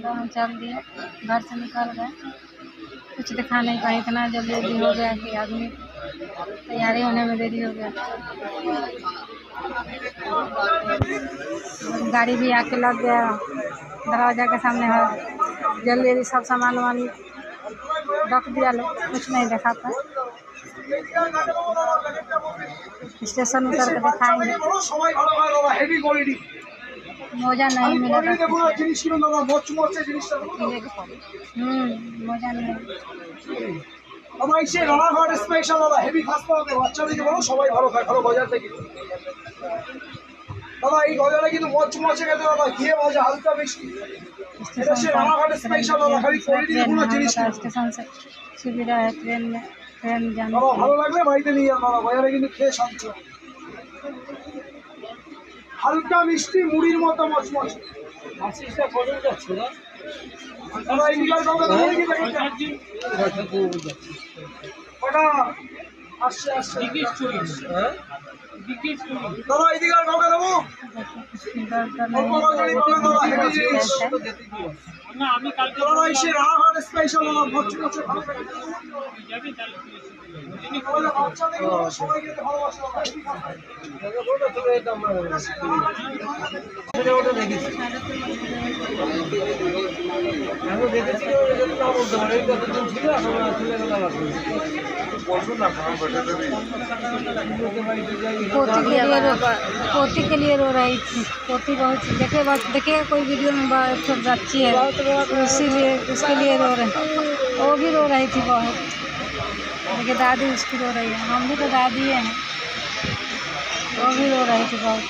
हम चल दिए, घर से निकल गए, कुछ दिखा नहीं पाए, इतना जल्दी हो गया कि आदमी तैयारी होने में देरी हो गया। गाड़ी भी आके लग गया दरवाजा के सामने है, जल्दी सब सामान वामान रख दिया, लोग कुछ नहीं देखा पाए। स्टेशन उतर के दिखाएंगे। मोजा नहीं मिला, मोजा नहीं। আমার এসে রানাঘাট স্পেশাল দাদা হেভি ফাস্ট পাওয়া যায়, বাচ্চা থেকে বড় সবাই ভালো খায়, ভালো বাজার থেকে দাদা। এই গজাটা কিন্তু মচমচে খেতে দাদা, ঘিয়ে ভাজা হালকা মিষ্টি। এটা সে রানাঘাট স্পেশাল দাদা, খালি কোয়ালিটির কোনো জিনিস না। स्टेशन से सुविधा है, ट्रेन में ट्रेन जाने দাদা ভালো লাগলে বাড়িতে নিয়ে যান দাদা, বাজারে কিন্তু খেয়ে শান্তি। হালকা মিষ্টি মুড়ির মতো মচমচে। আসিসটা কজন যাচ্ছে না দাদা, এই নিকাল কাউকে দেবো নাকি দেখেন ওটা আসছে আসছে দাদা, এই দিকে আর কাউকে দেবো না। আমি কালকে দাদা এসে রানাঘাট স্পেশাল দাদা মচমচে ভালো যাবে, তাহলে বাচ্চা থেকে সবাই খেতে ভালোবাসে ওটা দেখেছি। আমি দেখেছি না বলতে পারি কতদিন ছিল, এখন চলে গেল पोती के लिए रो रही थी। पोती बहुत देखिएगा कोई वीडियो में बच्ची है, इसीलिए उसके लिए रो रहे, वो भी रो रही थी बहुत। देखिए दादी उसकी रो रही है, हम भी तो दादी हैं, वो भी रो रही थी बहुत।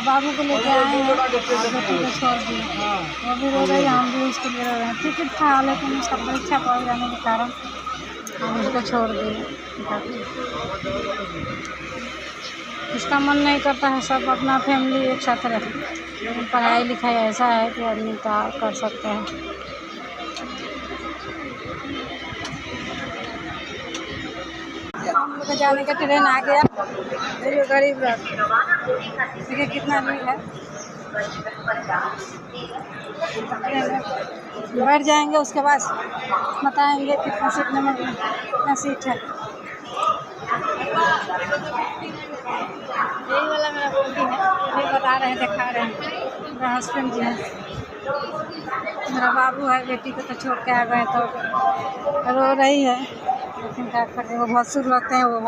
बाबू को लेके आए हैं, बेटी को छोड़ दिए, वो भी रो रही है, हम भी उसके लिए रो रहे हैं। टिकट था लेकिन उसका परीक्षा पड़ जाने के कारण हम उसको छोड़ दिए। उसका मन नहीं करता है सब अपना फैमिली एक साथ रहे, लेकिन पढ़ाई लिखाई ऐसा है कि आदमी क्या कर सकते हैं। हम लोग का जाने का ट्रेन आ गया, ये गरीब रथ देखिए कितना भीड़ है। बैठ जाएंगे, उसके बाद बताएंगे कितना सीट नंबर कितना सीट है। यही वाला मेरा बोगी है, ये बता रहे हैं, दिखा रहे हैं। मेरा हस्बैंड जी है, मेरा बाबू है, बेटी को तो छोड़ के आ गए तो रो रही है, लेकिन क्या करें, वो भसुर लगते हैं वो।